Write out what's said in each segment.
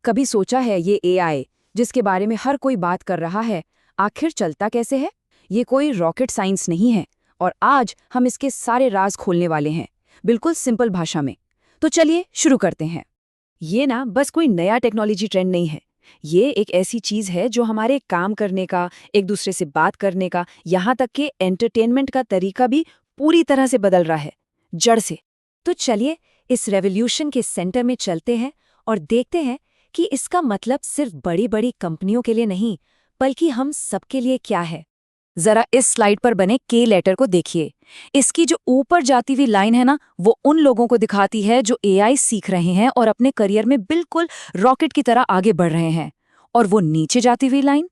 कभी सोचा है ये एआई जिसके बारे में हर कोई बात कर रहा है, आखिर चलता कैसे है? ये कोई रॉकेट साइंस नहीं है और आज हम इसके सारे राज खोलने वाले हैं, बिल्कुल सिंपल भाषा में। तो चलिए शुरू करते हैं। ये ना बस कोई नया टेक्नोलॉजी ट्रेंड नहीं है। ये एक ऐसी चीज है जो हमारे काम करने का, एक दूसरे से बात करने का, यहाँ तक कि एंटरटेनमेंट का तरीका भी पूरी तरह से बदल रहा है, जड़ से। तो चलिए इस रेवोल्यूशन के सेंटर में चलते हैं और देखते हैं कि इसका मतलब सिर्फ बड़ी बड़ी कंपनियों के लिए नहीं, बल्कि हम सबके लिए क्या है। जरा इस स्लाइड पर बने के लेटर को देखिए। इसकी जो ऊपर जाती हुई लाइन है ना, वो उन लोगों को दिखाती है जो एआई सीख रहे हैं और अपने करियर में बिल्कुल रॉकेट की तरह आगे बढ़ रहे हैं। और वो नीचे जाती हुई लाइन,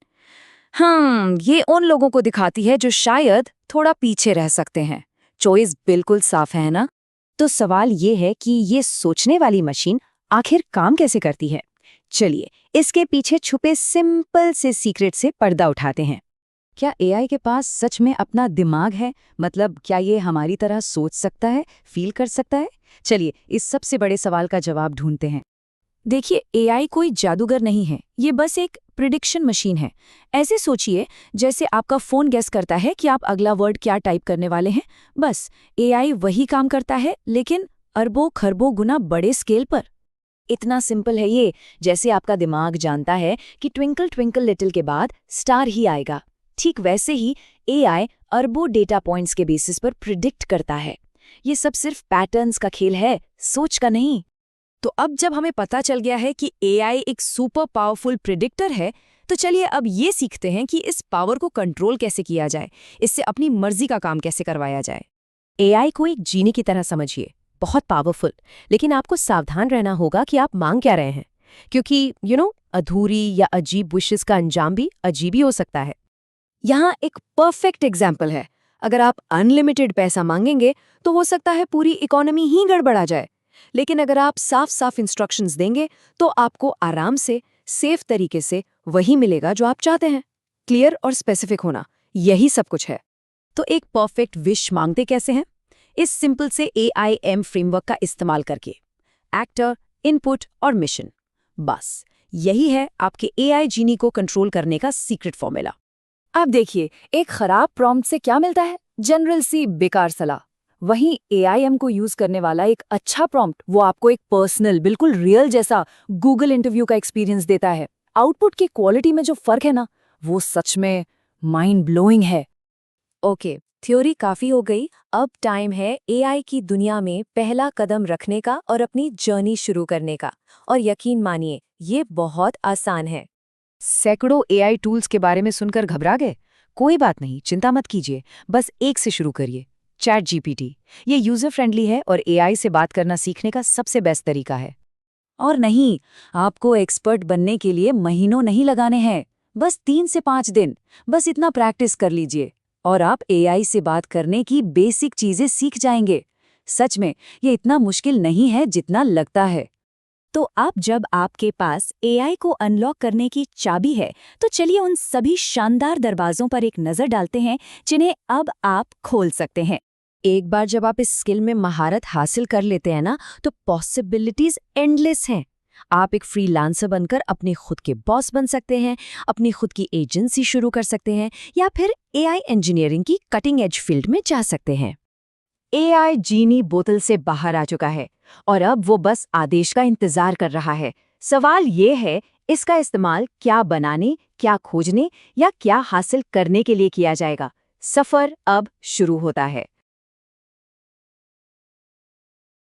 ये उन लोगों को दिखाती है जो शायद थोड़ा पीछे रह सकते हैं। चॉइस बिल्कुल साफ है ना? तो सवाल ये है कि ये सोचने वाली मशीन आखिर काम कैसे करती है। चलिए इसके पीछे छुपे सिंपल से सीक्रेट से पर्दा उठाते हैं। क्या एआई के पास सच में अपना दिमाग है? मतलब क्या ये हमारी तरह सोच सकता है, फील कर सकता है? चलिए इस सबसे बड़े सवाल का जवाब ढूंढते हैं। देखिए, एआई कोई जादूगर नहीं है, ये बस एक प्रिडिक्शन मशीन है। ऐसे सोचिए जैसे आपका फोन गेस करता है कि आप अगला वर्ड क्या टाइप करने वाले हैं। बस एआई वही काम करता है, लेकिन अरबों खरबों गुना बड़े स्केल पर। इतना सिंपल है ये, जैसे आपका दिमाग जानता है कि ट्विंकल ट्विंकल लिटिल के बाद स्टार ही आएगा। ठीक वैसे ही एआई अरबों डेटा पॉइंट्स के बेसिस पर प्रिडिक्ट करता है। ये सब सिर्फ पैटर्न्स का खेल है, सोच का नहीं। तो अब जब हमें पता चल गया है कि एआई एक सुपर पावरफुल प्रिडिक्टर है, तो चलिए अब ये सीखते हैं कि इस पावर को कंट्रोल कैसे किया जाए, इससे अपनी मर्जी का काम कैसे करवाया जाए। एआई को एक जीनी की तरह समझिए, बहुत पावरफुल, लेकिन आपको सावधान रहना होगा कि आप मांग क्या रहे हैं, क्योंकि अधूरी या अजीब विशेस का अंजाम भी अजीब ही हो सकता है। यहाँ एक परफेक्ट एग्जाम्पल है। अगर आप अनलिमिटेड पैसा मांगेंगे तो हो सकता है पूरी इकोनॉमी ही गड़बड़ा जाए, लेकिन अगर आप साफ साफ इंस्ट्रक्शंस देंगे तो आपको आराम से, सेफ तरीके से वही मिलेगा जो आप चाहते हैं। क्लियर और स्पेसिफिक होना, यही सब कुछ है। तो एक परफेक्ट विश मांगते कैसे हैं? इस सिंपल से AIM फ्रेमवर्क का इस्तेमाल करके। एक्टर, इनपुट और मिशन, बस यही है आपके एआई जीनी को कंट्रोल करने का सीक्रेट फॉर्मूला। अब देखिए, एक खराब प्रॉम्प्ट से क्या मिलता है? जनरल सी बेकार सलाह। वहीं AIM को यूज करने वाला एक अच्छा प्रॉम्प्ट, वो आपको एक पर्सनल, बिल्कुल रियल जैसा गूगल इंटरव्यू का एक्सपीरियंस देता है। आउटपुट की क्वालिटी में जो फर्क है ना, वो सच में माइंड ब्लोइंग है। ओके, थ्योरी काफी हो गई। अब टाइम है एआई की दुनिया में पहला कदम रखने का और अपनी जर्नी शुरू करने का। और यकीन मानिए, ये बहुत आसान है। सैकड़ों एआई टूल्स के बारे में सुनकर घबरा गए? कोई बात नहीं, चिंता मत कीजिए, बस एक से शुरू करिए, ChatGPT। ये यूजर फ्रेंडली है और एआई से बात करना सीखने का सबसे बेस्ट तरीका है। और नहीं, आपको एक्सपर्ट बनने के लिए महीनों नहीं लगाने हैं, बस 3 से 5 दिन। बस इतना प्रैक्टिस कर लीजिए और आप एआई से बात करने की बेसिक चीजें सीख जाएंगे। सच में ये इतना मुश्किल नहीं है जितना लगता है। तो अब जब आपके पास एआई को अनलॉक करने की चाबी है, तो चलिए उन सभी शानदार दरवाजों पर एक नजर डालते हैं जिन्हें अब आप खोल सकते हैं। एक बार जब आप इस स्किल में महारत हासिल कर लेते हैं ना, तो पॉसिबिलिटीज एंडलेस हैं। आप एक फ्रीलांसर बनकर अपने खुद के बॉस बन सकते हैं, अपनी खुद की एजेंसी शुरू कर सकते हैं, या फिर एआई इंजीनियरिंग की कटिंग एज फील्ड में जा सकते हैं। एआई जीनी बोतल से बाहर आ चुका है और अब वो बस आदेश का इंतजार कर रहा है। सवाल ये है, इसका इस्तेमाल क्या बनाने, क्या खोजने या क्या हासिल करने के लिए किया जाएगा? सफर अब शुरू होता है।